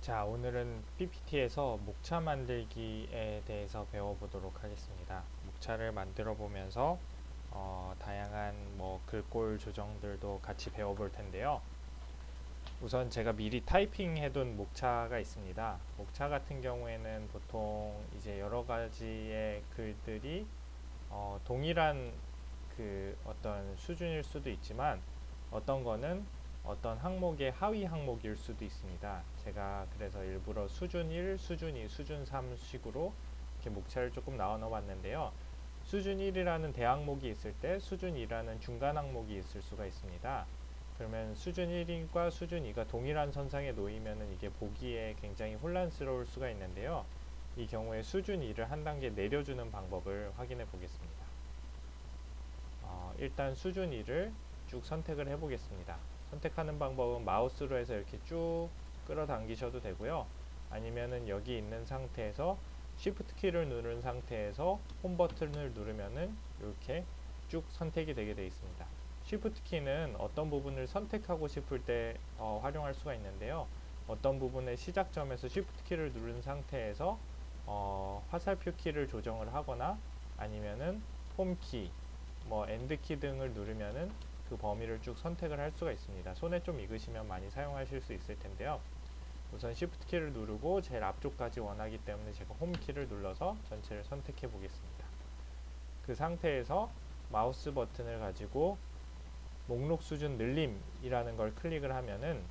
자, 오늘은 PPT에서 목차 만들기에 대해서 배워보도록 하겠습니다. 목차를 만들어 보면서 다양한 글꼴 조정들도 같이 배워볼 텐데요. 우선 제가 미리 타이핑해둔 목차가 있습니다. 목차 같은 경우에는 보통 이제 여러 가지의 글들이 동일한 그 어떤 수준일 수도 있지만 어떤 거는 어떤 항목의 하위 항목일 수도 있습니다. 제가 그래서 일부러 수준 1, 수준 2, 수준 3 식으로 이렇게 목차를 조금 나눠 봤는데요. 수준 1이라는 대항목이 있을 때 수준 2라는 중간 항목이 있을 수가 있습니다. 그러면 수준 1과 수준 2가 동일한 선상에 놓이면은 이게 보기에 굉장히 혼란스러울 수가 있는데요. 이 경우에 수준 2를 한 단계 내려주는 방법을 확인해 보겠습니다. 일단 수준 2를 쭉 선택을 해 보겠습니다. 선택하는 방법은 마우스로 해서 이렇게 쭉 끌어당기셔도 되고요. 아니면은 여기 있는 상태에서 Shift 키를 누른 상태에서 홈 버튼을 누르면은 이렇게 쭉 선택이 되게 되어 있습니다. Shift 키는 어떤 부분을 선택하고 싶을 때 활용할 수가 있는데요. 어떤 부분의 시작점에서 Shift 키를 누른 상태에서 화살표 키를 조정을 하거나 아니면은 홈 키, 엔드 키 등을 누르면은 그 범위를 쭉 선택을 할 수가 있습니다. 손에 좀 익으시면 많이 사용하실 수 있을 텐데요. 우선 Shift 키를 누르고 제일 앞쪽까지 원하기 때문에 제가 홈 키를 눌러서 전체를 선택해 보겠습니다. 그 상태에서 마우스 버튼을 가지고 목록 수준 늘림이라는 걸 클릭을 하면은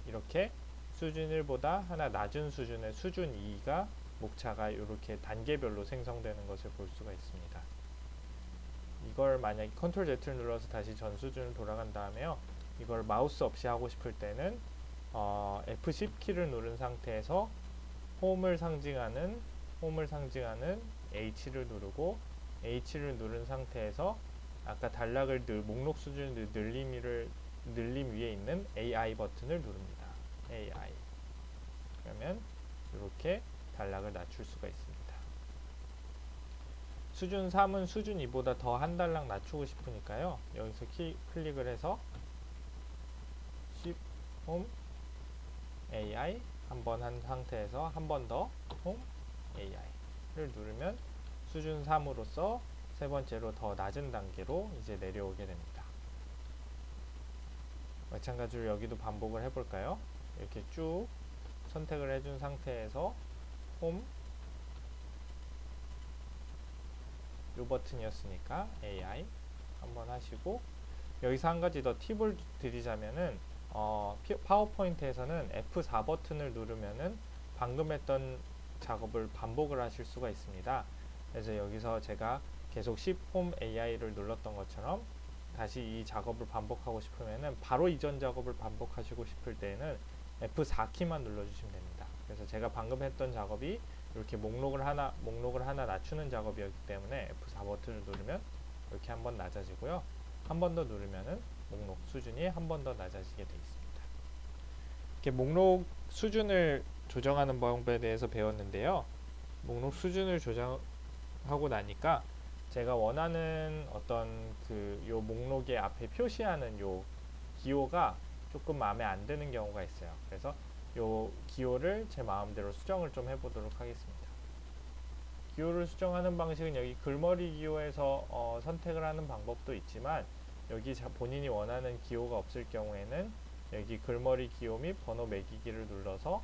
이렇게 수준 1보다 하나 낮은 수준의 수준 2가 목차가 이렇게 단계별로 생성되는 것을 볼 수가 있습니다. 이걸 만약에 컨트롤 Z를 눌러서 다시 전 수준을 돌아간 다음에요. 이걸 마우스 없이 하고 싶을 때는 F10 키를 누른 상태에서 홈을 상징하는 H를 누르고 H를 누른 상태에서 아까 목록 수준 늘림 위에 있는 AI 버튼을 누릅니다. AI. 그러면 이렇게 단락을 낮출 수가 있습니다. 수준 3은 수준 2보다 더 한 단락 낮추고 싶으니까요. 여기서 클릭을 해서 Shift Home AI 한 번 한 상태에서 한 번 더 Home AI를 누르면 수준 3으로서 세 번째로 더 낮은 단계로 이제 내려오게 됩니다. 마찬가지로 여기도 반복을 해볼까요? 이렇게 쭉 선택을 해준 상태에서 홈 요 버튼이었으니까 AI 한번 하시고 여기서 한 가지 더 팁을 드리자면은 파워포인트에서는 F4 버튼을 누르면은 방금 했던 작업을 반복을 하실 수가 있습니다. 그래서 여기서 제가 계속 Shift Home AI를 눌렀던 것처럼 다시 이 작업을 반복하고 싶으면은 바로 이전 작업을 반복하시고 싶을 때에는 F4 키만 눌러주시면 됩니다. 그래서 제가 방금 했던 작업이 이렇게 목록을 하나 낮추는 작업이었기 때문에 F4 버튼을 누르면 이렇게 한번 낮아지고요. 한 번 더 누르면은 목록 수준이 한 번 더 낮아지게 되어 있습니다. 이렇게 목록 수준을 조정하는 방법에 대해서 배웠는데요. 목록 수준을 조정하고 나니까 제가 원하는 어떤 요 목록의 앞에 표시하는 요 기호가 조금 마음에 안 드는 경우가 있어요. 그래서 요 기호를 제 마음대로 수정을 좀 해보도록 하겠습니다. 기호를 수정하는 방식은 여기 글머리 기호에서 선택을 하는 방법도 있지만 여기 본인이 원하는 기호가 없을 경우에는 여기 글머리 기호 및 번호 매기기를 눌러서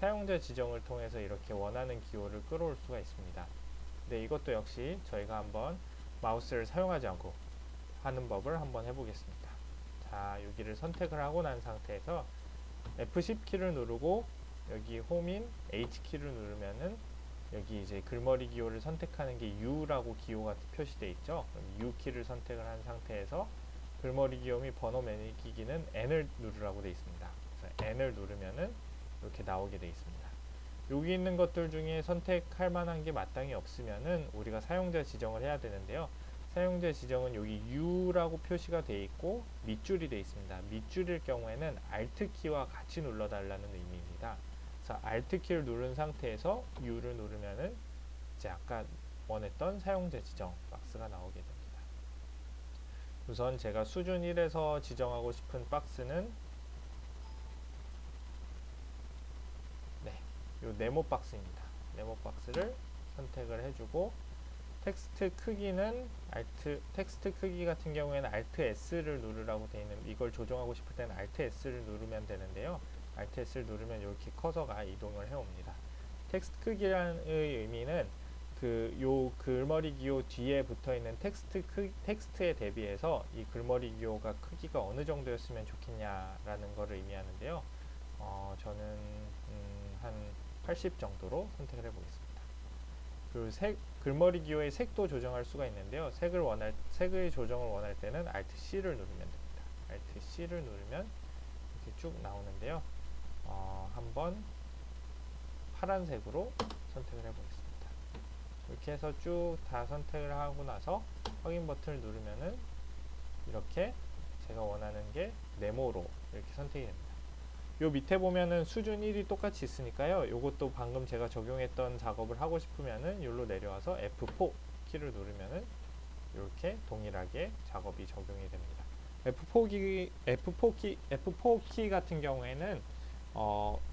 사용자 지정을 통해서 이렇게 원하는 기호를 끌어올 수가 있습니다. 근데 이것도 역시 저희가 한번 마우스를 사용하지 않고 하는 법을 한번 해보겠습니다. 자, 여기를 선택을 하고 난 상태에서 F10 키를 누르고 여기 홈인 H 키를 누르면은 여기 이제 글머리 기호를 선택하는 게 U라고 기호가 표시되어 있죠. 그럼 U 키를 선택을 한 상태에서 글머리 기호 및 번호 매기기는 N을 누르라고 되어 있습니다. 그래서 N을 누르면은 이렇게 나오게 되어 있습니다. 여기 있는 것들 중에 선택할 만한 게 마땅히 없으면은 우리가 사용자 지정을 해야 되는데요. 사용자 지정은 여기 U라고 표시가 되어 있고 밑줄이 되어 있습니다. 밑줄일 경우에는 Alt 키와 같이 눌러달라는 의미입니다. 그래서 Alt 키를 누른 상태에서 U를 누르면은 이제 아까 원했던 사용자 지정 박스가 나오게 됩니다. 우선 제가 수준 1에서 지정하고 싶은 박스는 요 네모 박스입니다. 네모 박스를 선택을 해주고 텍스트 크기는 텍스트 크기 같은 경우에는 Alt S를 누르라고 되어 있는, 이걸 조정하고 싶을 때는 Alt S를 누르면 되는데요. Alt S를 누르면 이렇게 커서가 이동을 해옵니다. 텍스트 크기의 의미는 요 글머리 기호 뒤에 붙어 있는 텍스트에 대비해서 이 글머리 기호가 크기가 어느 정도였으면 좋겠냐라는 것을 의미하는데요. 저는 한 80 정도로 선택을 해보겠습니다. 그리고 글머리 기호의 색도 조정할 수가 있는데요. 색의 조정을 원할 때는 Alt C를 누르면 됩니다. Alt C를 누르면 이렇게 쭉 나오는데요. 한번 파란색으로 선택을 해보겠습니다. 이렇게 해서 쭉 다 선택을 하고 나서 확인 버튼을 누르면은 이렇게 제가 원하는 게 네모로 이렇게 선택이 됩니다. 요 밑에 보면은 수준 1이 똑같이 있으니까요. 요것도 방금 제가 적용했던 작업을 하고 싶으면은 여기로 내려와서 F4 키를 누르면은 이렇게 동일하게 작업이 적용이 됩니다. F4 키 같은 경우에는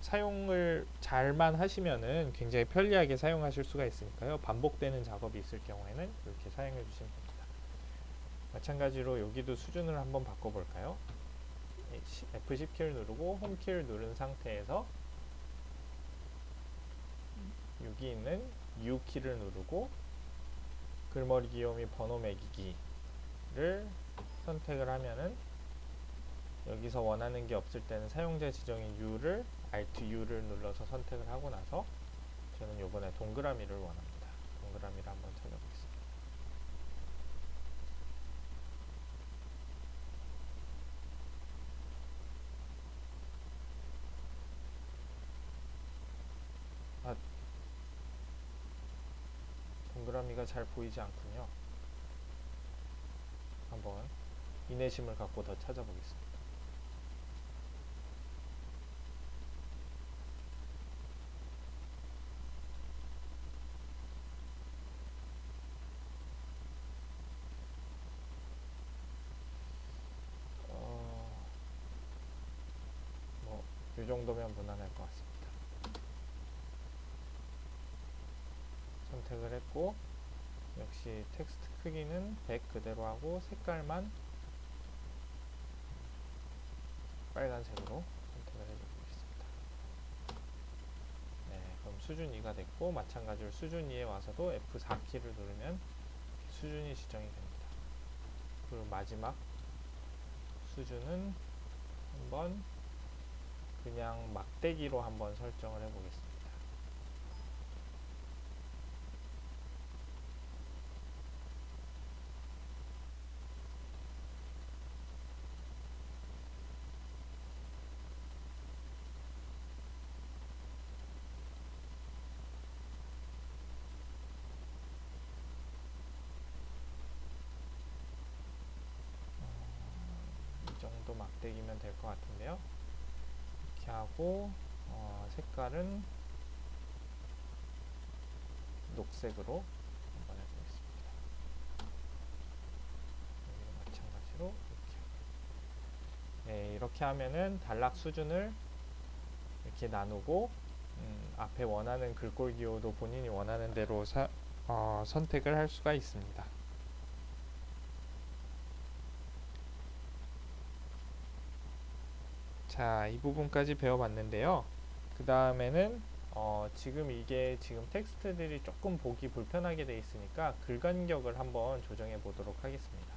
사용을 잘만 하시면은 굉장히 편리하게 사용하실 수가 있으니까요. 반복되는 작업이 있을 경우에는 이렇게 사용해 주시면 됩니다. 마찬가지로 여기도 수준을 한번 바꿔볼까요? F10 키를 누르고 홈 키를 누른 상태에서 여기 있는 U 키를 누르고 글머리 기호 및 번호 매기기를 선택을 하면은 여기서 원하는 게 없을 때는 사용자 지정인 U를 Alt U를 눌러서 선택을 하고 나서 저는 요번에 동그라미를 원합니다. 동그라미를 한번 찾아보겠습니다. 동그라미가 잘 보이지 않군요. 한번 인내심을 갖고 더 찾아보겠습니다. 이 정도면 무난할 것 같습니다. 선택을 했고 역시 텍스트 크기는 100 그대로 하고 색깔만 빨간색으로 선택을 해주겠습니다. 네, 그럼 수준 2가 됐고 마찬가지로 수준 2에 와서도 F4 키를 누르면 수준이 지정이 됩니다. 그리고 마지막 수준은 한번 그냥 막대기로 한번 설정을 해보겠습니다. 이 정도 막대기면 될 것 같은데요. 이렇게 하고 색깔은 녹색으로 한번 해보겠습니다. 여기도 마찬가지로 이렇게. 네, 이렇게 하면은 단락 수준을 이렇게 나누고 앞에 원하는 글꼴 기호도 본인이 원하는 대로 선택을 할 수가 있습니다. 자, 이 부분까지 배워봤는데요. 그 다음에는 지금 텍스트들이 조금 보기 불편하게 되어 있으니까 글 간격을 한번 조정해 보도록 하겠습니다.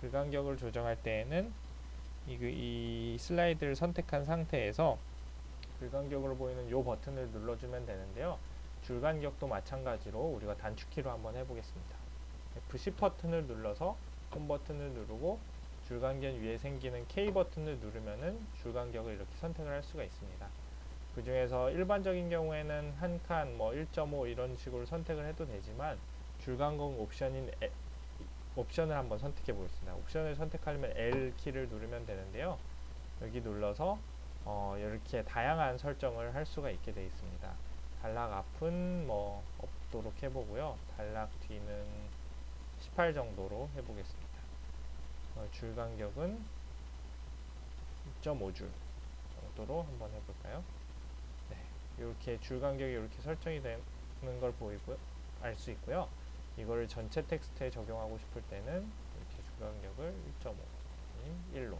글 간격을 조정할 때에는 이 슬라이드를 선택한 상태에서 글 간격으로 보이는 이 버튼을 눌러주면 되는데요. 줄 간격도 마찬가지로 우리가 단축키로 한번 해보겠습니다. F10 버튼을 눌러서 홈 버튼을 누르고 줄 간격 위에 생기는 K 버튼을 누르면은 줄 간격을 이렇게 선택을 할 수가 있습니다. 그 중에서 일반적인 경우에는 한 칸, 1.5 이런 식으로 선택을 해도 되지만 줄 간격 옵션을 한번 선택해 보겠습니다. 옵션을 선택하려면 L 키를 누르면 되는데요. 여기 눌러서 이렇게 다양한 설정을 할 수가 있게 되어 있습니다. 단락 앞은 없도록 해보고요. 단락 뒤는 18 정도로 해보겠습니다. 줄 간격은 2.5줄 정도로 한번 해볼까요? 네, 이렇게 줄 간격이 이렇게 설정이 되는 걸 보이고 알 수 있고요. 이거를 전체 텍스트에 적용하고 싶을 때는 이렇게 줄 간격을 1.5 아니면 1로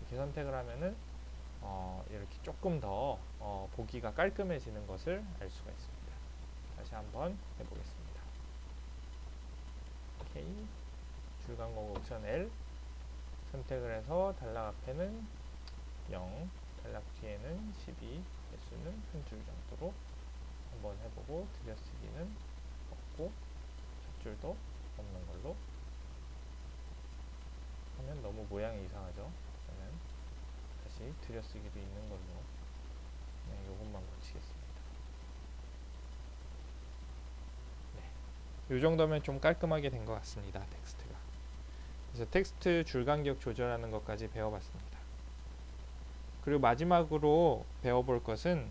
이렇게 선택을 하면은 이렇게 조금 더 보기가 깔끔해지는 것을 알 수가 있습니다. 다시 한번 해보겠습니다. 오케이. 줄간격 옵션 L 선택을 해서 단락 앞에는 0, 단락 뒤에는 12, 개수는 한 줄 정도로 한번 해보고 들여쓰기는 없고 첫 줄도 없는 걸로 하면 너무 모양이 이상하죠. 그러면 다시 들여쓰기도 있는 걸로 그냥 요것만 고치겠습니다. 네, 이 정도면 좀 깔끔하게 된 것 같습니다. 텍스트가. 그래서 텍스트 줄간격 조절하는 것까지 배워봤습니다. 그리고 마지막으로 배워볼 것은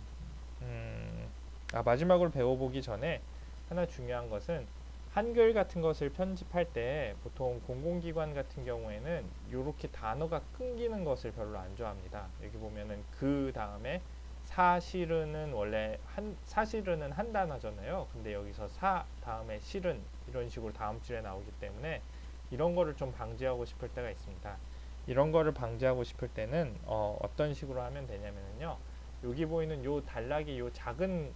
마지막으로 배워보기 전에 하나 중요한 것은 한글 같은 것을 편집할 때 보통 공공기관 같은 경우에는 이렇게 단어가 끊기는 것을 별로 안 좋아합니다. 여기 보면은 그 다음에 사실은은 원래 사실은은 한 단어잖아요. 근데 여기서 사 다음에 실은 이런 식으로 다음 줄에 나오기 때문에 이런 거를 좀 방지하고 싶을 때가 있습니다. 이런 거를 방지하고 싶을 때는 어떤 식으로 하면 되냐면요. 여기 보이는 요 단락이 요 작은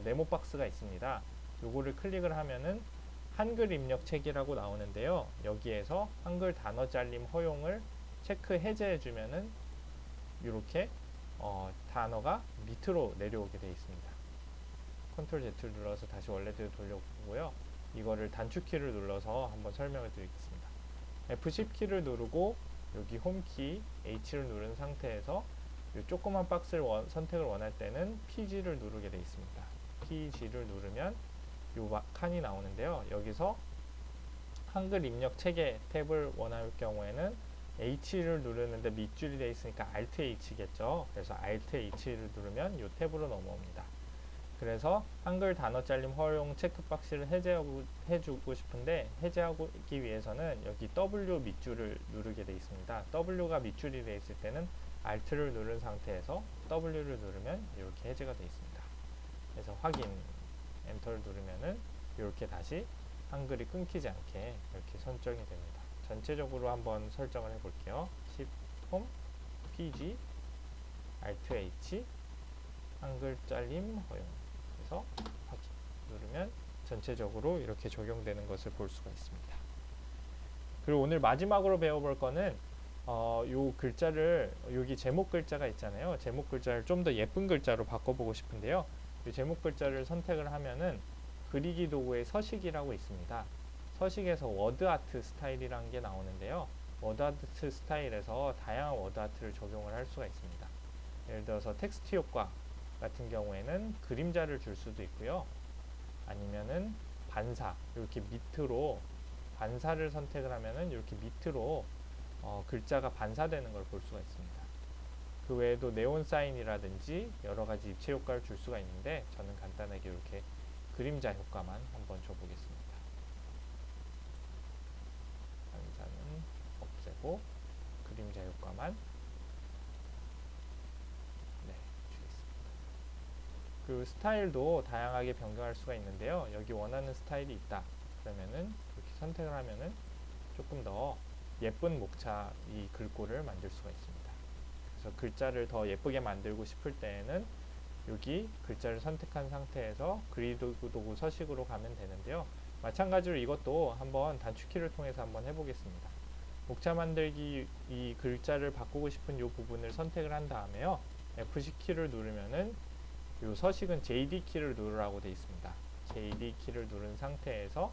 네모 박스가 있습니다. 요거를 클릭을 하면은 한글 입력 책이라고 나오는데요. 여기에서 한글 단어 잘림 허용을 체크 해제해 주면은 이렇게 단어가 밑으로 내려오게 되어 있습니다. 컨트롤 Z를 눌러서 다시 원래대로 돌려보고요. 이거를 단축키를 눌러서 한번 설명을 드리겠습니다. F10 키를 누르고 여기 홈키 H를 누른 상태에서 이 조그만 박스를 선택을 원할 때는 PG를 누르게 되어 있습니다. PG를 누르면 이 칸이 나오는데요. 여기서 한글 입력 체계 탭을 원할 경우에는 H를 누르는데 밑줄이 되어 있으니까 Alt H겠죠. 그래서 Alt H를 누르면 이 탭으로 넘어옵니다. 그래서 한글 단어 잘림 허용 체크박스를 해주고 싶은데 해제하기 위해서는 여기 W 밑줄을 누르게 되어 있습니다. W가 밑줄이 되어 있을 때는 Alt를 누른 상태에서 W를 누르면 이렇게 해제가 되어 있습니다. 그래서 확인 엔터를 누르면은 이렇게 다시 한글이 끊기지 않게 이렇게 설정이 됩니다. 전체적으로 한번 설정을 해볼게요. Shift Home PG Alt H 한글 잘림 허용 그래서 확인 누르면 전체적으로 이렇게 적용되는 것을 볼 수가 있습니다. 그리고 오늘 마지막으로 배워볼 거는 요 글자를 여기 제목 글자가 있잖아요. 제목 글자를 좀 더 예쁜 글자로 바꿔보고 싶은데요. 이 제목 글자를 선택을 하면은 그리기 도구의 서식이라고 있습니다. 서식에서 워드아트 스타일이라는 게 나오는데요. 워드아트 스타일에서 다양한 워드아트를 적용을 할 수가 있습니다. 예를 들어서 텍스트 효과 같은 경우에는 그림자를 줄 수도 있고요. 아니면은 반사 이렇게 밑으로 반사를 선택을 하면은 이렇게 밑으로 글자가 반사되는 걸 볼 수가 있습니다. 그 외에도 네온 사인이라든지 여러 가지 입체 효과를 줄 수가 있는데 저는 간단하게 이렇게 그림자 효과만 한번 줘보겠습니다. 반사는 없애고 그림자 효과만 주겠습니다. 그 스타일도 다양하게 변경할 수가 있는데요. 여기 원하는 스타일이 있다. 그러면은 이렇게 선택을 하면은 조금 더 예쁜 목차 이 글꼴을 만들 수가 있습니다. 그래서 글자를 더 예쁘게 만들고 싶을 때에는 여기 글자를 선택한 상태에서 그리드 도구 서식으로 가면 되는데요. 마찬가지로 이것도 한번 단축키를 통해서 한번 해보겠습니다. 목차 만들기 이 글자를 바꾸고 싶은 이 부분을 선택을 한 다음에요. F10 키를 누르면은 이 서식은 JD 키를 누르라고 되어 있습니다. JD 키를 누른 상태에서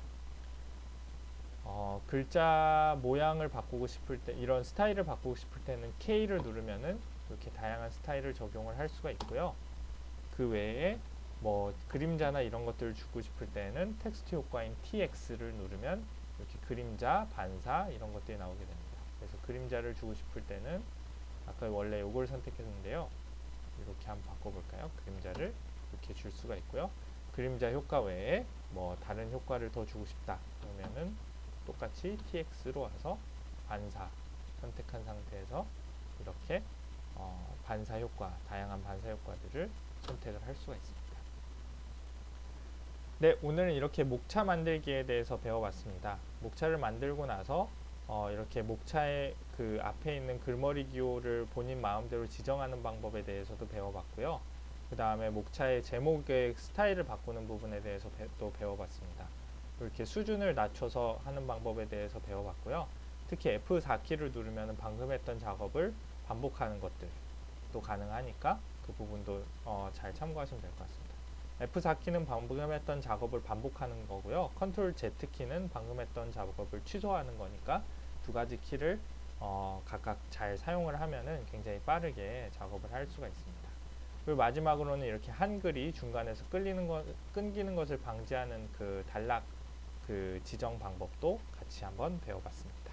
글자 모양을 바꾸고 싶을 때 이런 스타일을 바꾸고 싶을 때는 K를 누르면은 이렇게 다양한 스타일을 적용을 할 수가 있고요. 그 외에 뭐 그림자나 이런 것들을 주고 싶을 때는 텍스트 효과인 TX를 누르면 이렇게 그림자, 반사 이런 것들이 나오게 됩니다. 그래서 그림자를 주고 싶을 때는 아까 원래 이걸 선택했는데요. 이렇게 한번 바꿔볼까요? 그림자를 이렇게 줄 수가 있고요. 그림자 효과 외에 뭐 다른 효과를 더 주고 싶다 그러면은 똑같이 TX로 와서 반사 선택한 상태에서 이렇게 반사 효과, 다양한 반사 효과들을 선택을 할 수가 있습니다. 네, 오늘은 이렇게 목차 만들기에 대해서 배워봤습니다. 목차를 만들고 나서 이렇게 목차의 그 앞에 있는 글머리 기호를 본인 마음대로 지정하는 방법에 대해서도 배워봤고요. 그 다음에 목차의 제목의 스타일을 바꾸는 부분에 대해서 또 배워봤습니다. 이렇게 수준을 낮춰서 하는 방법에 대해서 배워봤고요. 특히 F4키를 누르면 방금 했던 작업을 반복하는 것들도 가능하니까 그 부분도 잘 참고하시면 될 것 같습니다. F4키는 방금 했던 작업을 반복하는 거고요. 컨트롤 Z키는 방금 했던 작업을 취소하는 거니까 두 가지 키를 각각 잘 사용을 하면은 굉장히 빠르게 작업을 할 수가 있습니다. 그리고 마지막으로는 이렇게 한글이 중간에서 끊기는 것을 방지하는 그 단락 그 지정 방법도 같이 한번 배워봤습니다.